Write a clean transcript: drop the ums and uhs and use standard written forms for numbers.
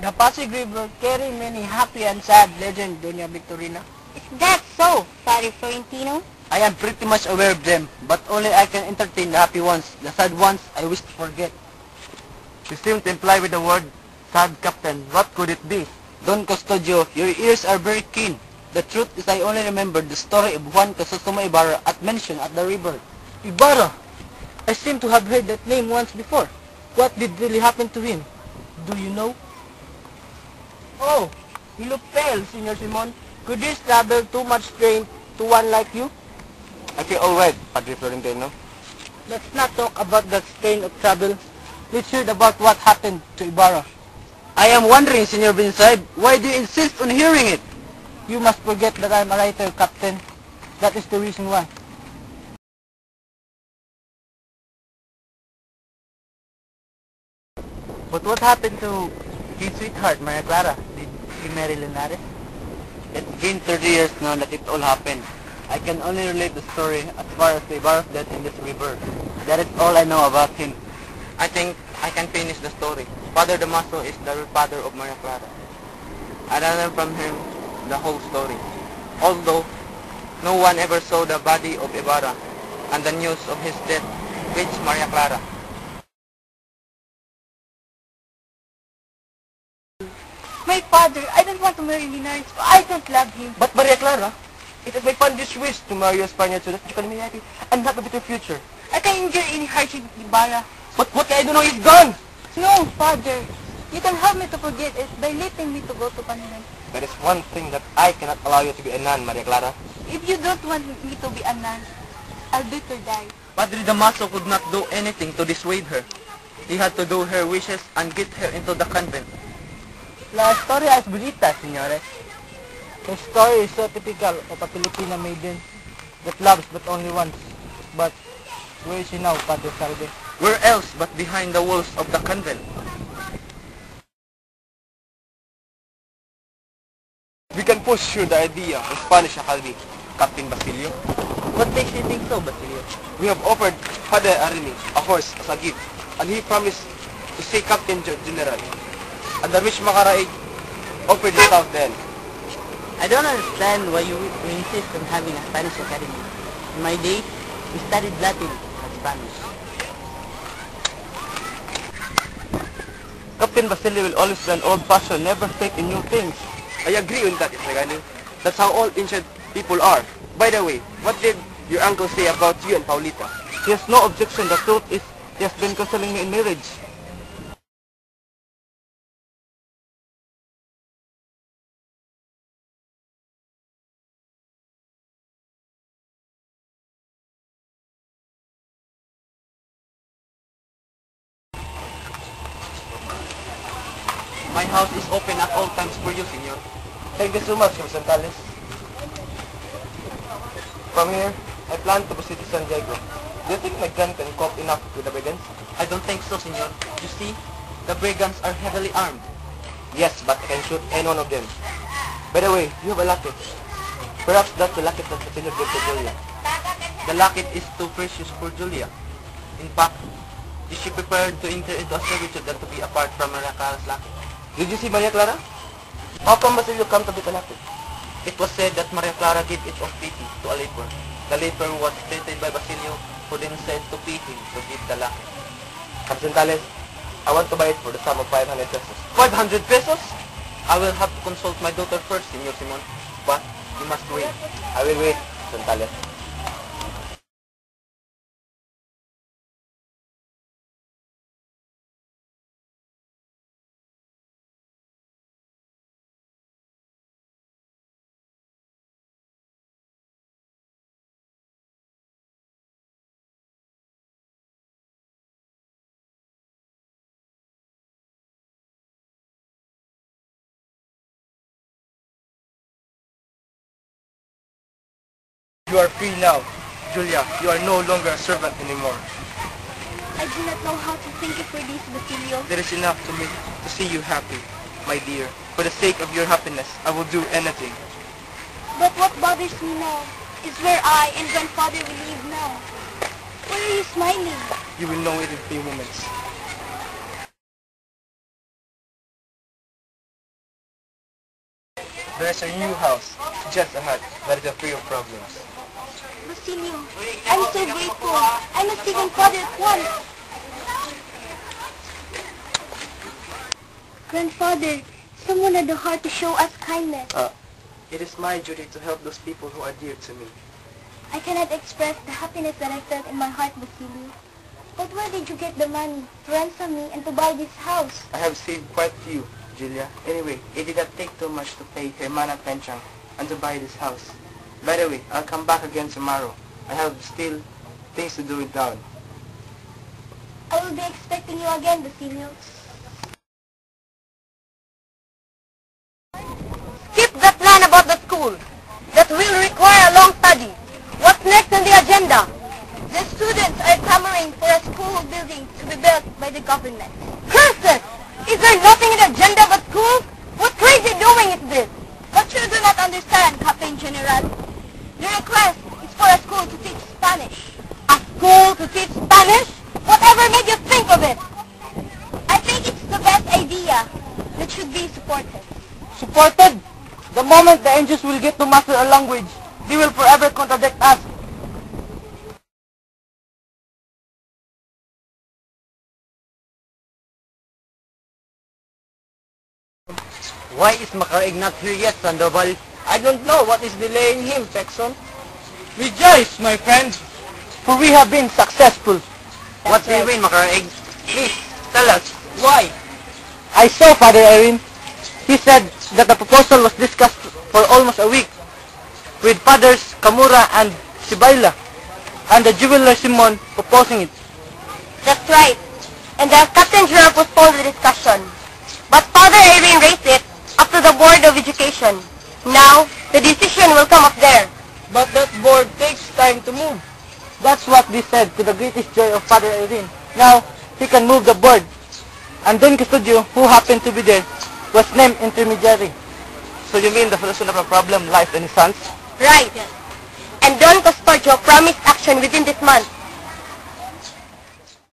The Pasig River carry many happy and sad legends, Doña Victorina. Is that so, Father Florentino? I am pretty much aware of them, but only I can entertain the happy ones. The sad ones, I wish to forget. You seem to imply with the word, sad, Captain. What could it be? Don Custodio, your ears are very keen. The truth is I only remember the story of Juan Crisostoma Ibarra at mention at the river. Ibarra! I seem to have heard that name once before. What did really happen to him? Do you know? Oh, you look pale, Senor Simon. Could this travel too much strain to one like you? I feel alright, Padre Florentino. Let's not talk about that strain of travel. Let's hear about what happened to Ibarra. I am wondering, Senor Vinside, why do you insist on hearing it? You must forget that I'm a writer, Captain. That is the reason why. But what happened to his sweetheart, Maria Clara? Did he marry Linares? It's been 30 years now that it all happened. I can only relate the story as far as the Ibarra's death in this river. That is all I know about him. I think I can finish the story. Father Damaso is the real father of Maria Clara. I learned from him the whole story. Although no one ever saw the body of Ibarra, and the news of his death reached Maria Clara. My father, I don't want to marry Linares. I don't love him. But Maria Clara, it is my fondest wish to marry a Spaniard so that you can be happy and have a better future. I can endure any hardship with Ibarra. But what can I do now? He's gone! No, Father. You can help me to forget it by letting me to go to Panilan. There is one thing that I cannot allow you to be a nun, Maria Clara. If you don't want me to be a nun, I'll better die. Padre Damaso could not do anything to dissuade her. He had to do her wishes and get her into the convent. La historia es bonita, señores. The story is so typical of a Filipina maiden that loves but only once. But where is she now, Padre Salve? Where else but behind the walls of the convent? We can push through the idea of Spanish Academy, Captain Basilio. What makes you think so, Basilio? We have offered Father Arini a horse as a gift, and he promised to say Captain General. And the rich Macaraig offered his house then. I don't understand why you insist on having a Spanish academy. In my day, we studied Latin and Spanish. Captain Basilio will always be an old-fashioned, never take in new things. I agree on that, Isregano. That's how all ancient people are. By the way, what did your uncle say about you and Paulita? He has no objection. The truth is, he has been counseling me in marriage. My house is open at all times for you, senor. Thank you so much, Gonzales. From here, I plan to visit San Diego. Do you think my gun can cope enough with the brigands? I don't think so, senor. You see, the brigands are heavily armed. Yes, but I can shoot any one of them. By the way, you have a locket. Perhaps that's the locket that the senor gave to Julia. The locket is too precious for Julia. In fact, she prepared to enter into a servitude than to be apart from Maria Clara's locket. Did you see Maria Clara? How come Basilio come to be connected? It was said that Maria Clara gave it of pity to a leper. The leper was treated by Basilio, who then said to pay him to give the locket. Gonzales, I want to buy it for the sum of 500 pesos. 500 pesos? I will have to consult my daughter first, Senor Simon. But you must wait. I will wait, Gonzales. You are free now. Julia, you are no longer a servant anymore. I do not know how to thank you for this, Basilio. There is enough to me to see you happy, my dear. For the sake of your happiness, I will do anything. But what bothers me now is where I and grandfather will live now. Why are you smiling? You will know it in a few moments. There's a new house, just a hut, that is free of problems. Basilio, I'm so grateful. I must see grandfather at once. Grandfather, someone had the heart to show us kindness. It is my duty to help those people who are dear to me. I cannot express the happiness that I felt in my heart, Basilio. But where did you get the money to ransom me and to buy this house? I have saved quite a few, Julia. Anyway, it did not take too much to pay Hermana pension and to buy this house. By the way, I'll come back again tomorrow. I have still things to do in town. I will be expecting you again, Basilio. Skip the plan about the school. That will require a long study. What's next on the agenda? The students are clamoring for a school building to be built by the government. Curses! Is there nothing in the agenda but schools? What crazy doing is this? But you do not understand, Captain General. The request is for a school to teach Spanish. A school to teach Spanish? Whatever made you think of it? I think it's the best idea that should be supported. Supported? The moment the angels will get to master a language, they will forever contradict us. Why is Makaraig not here yet, Sandoval? I don't know what is delaying him, Texon. Rejoice, my friend, for we have been successful. What do you mean, Makaraig? Please, tell us. Why? I saw Father Erin. He said that the proposal was discussed for almost a week with Fathers Kamura and Sibayla, and the jeweler Simon proposing it. That's right. And the Captain General postponed the discussion. But Father Erin raised it up to the Board of Education. Now, the decision will come up there. But that board takes time to move. That's what they said, to the greatest joy of Father Erin. Now, he can move the board. And Don Custodio, who happened to be there, was named intermediary. So you mean the solution of a problem lies in his hands? Right. And Don Custodio promised action within this month.